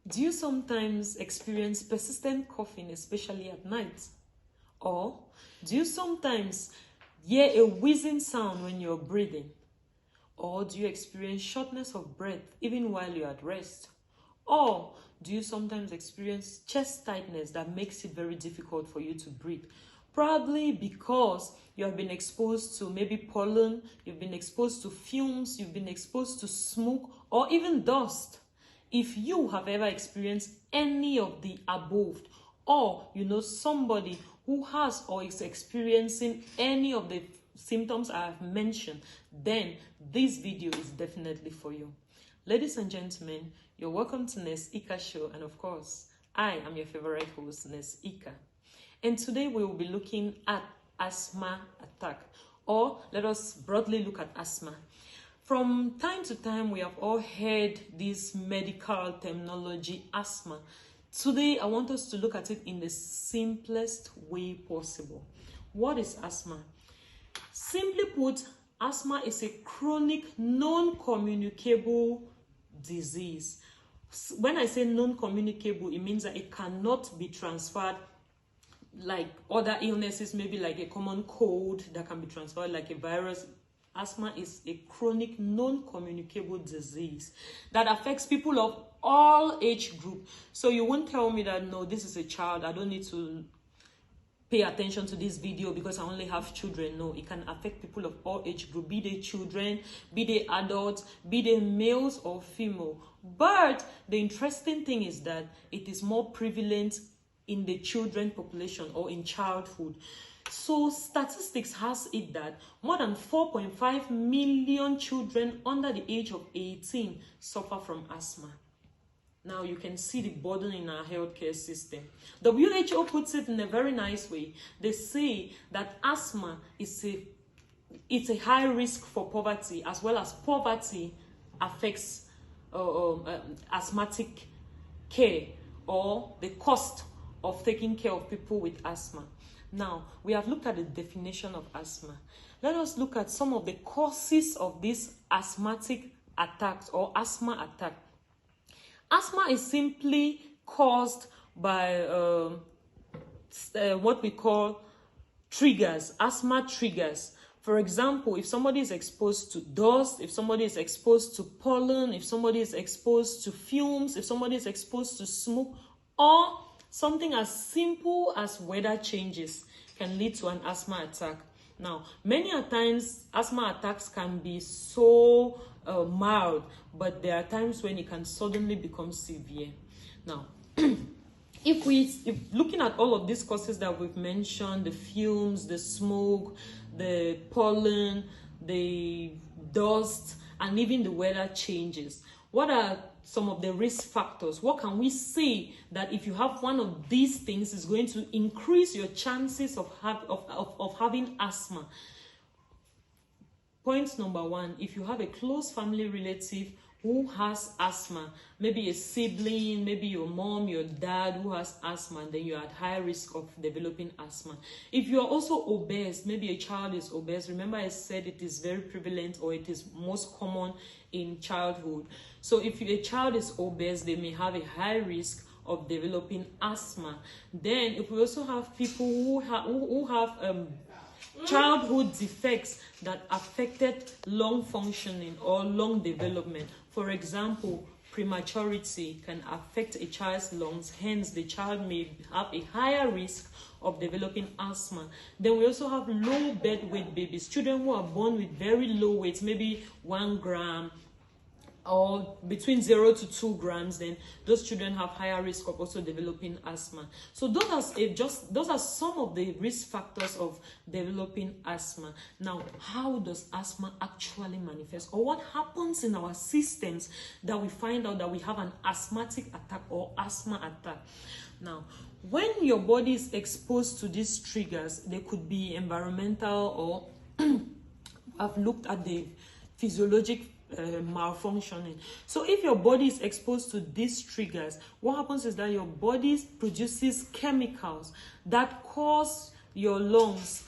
Do you sometimes experience persistent coughing, especially at night? Or do you sometimes hear a wheezing sound when you're breathing? Or do you experience shortness of breath even while you're at rest? Or do you sometimes experience chest tightness that makes it very difficult for you to breathe? Probably because you have been exposed to maybe pollen, you've been exposed to fumes, you've been exposed to smoke, or even dust. If you have ever experienced any of the above, or you know somebody who has or is experiencing any of the symptoms I have mentioned, then this video is definitely for you. Ladies and gentlemen, you're welcome to Nurse Ika Show, and of course, I am your favorite host, Nurse Ika. And today we will be looking at asthma attack, or let us broadly look at asthma. From time to time, we have all heard this medical terminology, asthma. Today, I want us to look at it in the simplest way possible. What is asthma? Simply put, asthma is a chronic, non-communicable disease. When I say non-communicable, it means that it cannot be transferred like other illnesses, maybe like a common cold that can be transferred like a virus. Asthma is a chronic, non-communicable disease that affects people of all age group. So you won't tell me that, no, this is a child, I don't need to pay attention to this video because I only have children. No, it can affect people of all age group, be they children, be they adults, be they males or female. But the interesting thing is that it is more prevalent in the children population or in childhood. So statistics has it that more than 4.5 million children under the age of 18 suffer from asthma. Now you can see the burden in our healthcare system. WHO puts it in a very nice way. They say that asthma is a high risk for poverty, as well as poverty affects asthmatic care or the cost of taking care of people with asthma. Now, we have looked at the definition of asthma. Let us look at some of the causes of these asthmatic attacks or asthma attack. Asthma is simply caused by what we call triggers, asthma triggers. For example, if somebody is exposed to dust, if somebody is exposed to pollen, if somebody is exposed to fumes, if somebody is exposed to smoke, or something as simple as weather changes can lead to an asthma attack. Now, many a times, asthma attacks can be so mild, but there are times when it can suddenly become severe. Now, if looking at all of these causes that we've mentioned, the fumes, the smoke, the pollen, the dust, and even the weather changes, what are some of the risk factors? What can we say that if you have one of these things is going to increase your chances of having asthma? Point number one, if you have a close family relative who has asthma, maybe a sibling, maybe your mom, your dad who has asthma, then you're at high risk of developing asthma. If you're also obese, maybe a child is obese, remember I said it is very prevalent, or it is most common in childhood. So if a child is obese, they may have a high risk of developing asthma. Then if we also have people who have childhood defects that affected lung functioning or lung development. For example, prematurity can affect a child's lungs, hence the child may have a higher risk of developing asthma. Then we also have low bed weight babies, children who are born with very low weight, maybe 1 gram or between 0 to 2 grams, then those children have higher risk of also developing asthma. So those are some of the risk factors of developing asthma. Now, how does asthma actually manifest, or what happens in our systems that we find out that we have an asthmatic attack or asthma attack? Now, when your body is exposed to these triggers, they could be environmental, or I've looked at the physiologic malfunctioning. So if your body is exposed to these triggers, what happens is that your body produces chemicals that cause your lungs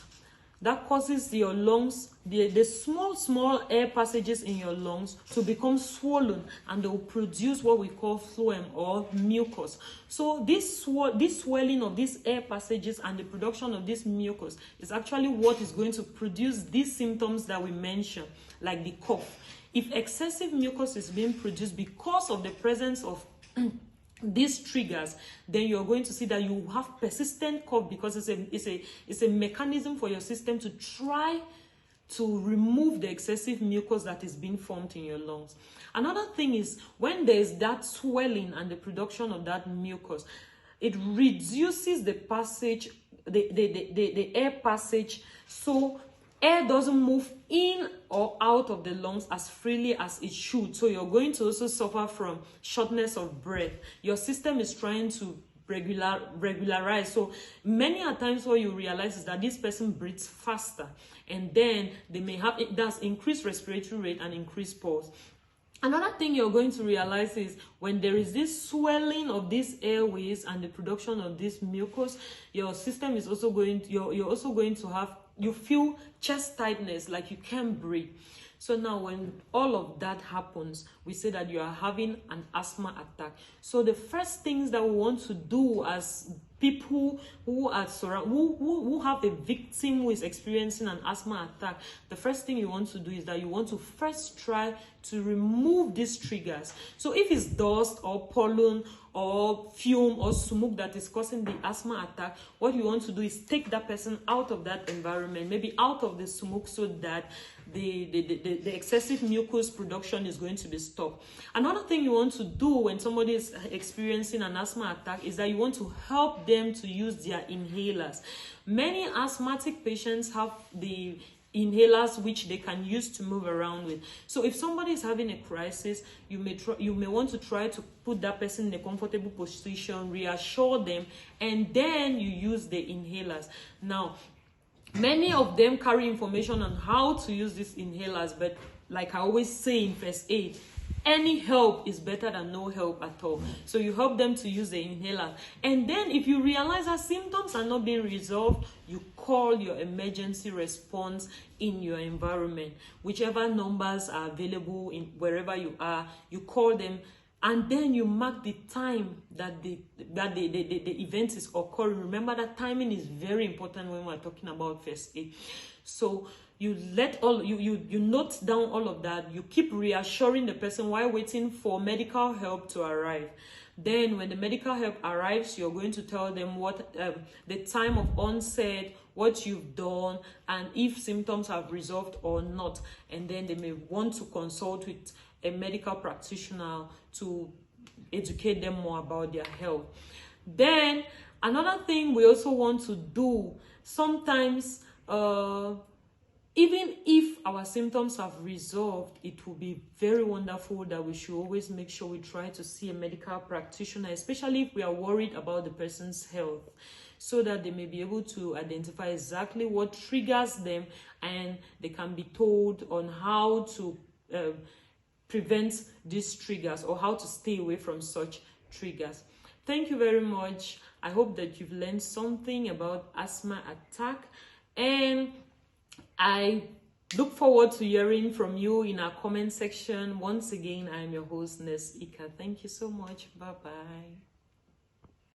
that causes your lungs, the small air passages in your lungs to become swollen, and they will produce what we call phloem or mucus. So this swelling of these air passages and the production of this mucus is actually what is going to produce these symptoms that we mentioned, like the cough. If excessive mucus is being produced because of the presence of these triggers, then you're going to see that you have persistent cough, because it's a mechanism for your system to try to remove the excessive mucus that is being formed in your lungs. Another thing is, when there's that swelling and the production of that mucus, it reduces the passage, the air passage, so air doesn't move in or out of the lungs as freely as it should. So you're going to also suffer from shortness of breath. Your system is trying to regularize. So many a times what you realize is that this person breathes faster, and then they may have, it does increase respiratory rate and increase pulse. Another thing you're going to realize is when there is this swelling of these airways and the production of this mucus, your system is also going to, you're also going to have, you feel chest tightness, like you can't breathe. So now when all of that happens, we say that you are having an asthma attack. So the first things that we want to do as people who are who have a victim who is experiencing an asthma attack, the first thing you want to do is that you want to first try to remove these triggers. So if it's dust or pollen or fume or smoke that is causing the asthma attack, what you want to do is take that person out of that environment, maybe out of the smoke, so that the excessive mucus production is going to be stopped. Another thing you want to do when somebody is experiencing an asthma attack is that you want to help them to use their inhalers. Many asthmatic patients have the inhalers which they can use to move around with. So if somebody is having a crisis, you may want to try to put that person in a comfortable position, reassure them, and then you use the inhalers. Now, many of them carry information on how to use these inhalers, but like I always say in first aid, any help is better than no help at all. So you help them to use the inhaler. And then if you realize that symptoms are not being resolved, you call your emergency response in your environment. Whichever numbers are available in wherever you are, you call them, and then you mark the time that the event is occurring. Remember that timing is very important when we're talking about first aid. So you note down all of that. You keep reassuring the person while waiting for medical help to arrive. Then when the medical help arrives, you're going to tell them what the time of onset, what you've done, and if symptoms have resolved or not. And then they may want to consult with a medical practitioner to educate them more about their health. Then another thing we also want to do, sometimes even if our symptoms have resolved, it will be very wonderful that we should always make sure we try to see a medical practitioner, especially if we are worried about the person's health, so that they may be able to identify exactly what triggers them, and they can be told on how to prevent these triggers, or how to stay away from such triggers. Thank you very much. I hope that you've learned something about asthma attack, and I look forward to hearing from you in our comment section. Once again, I am your host, Nurse Ika. Thank you so much. Bye-bye.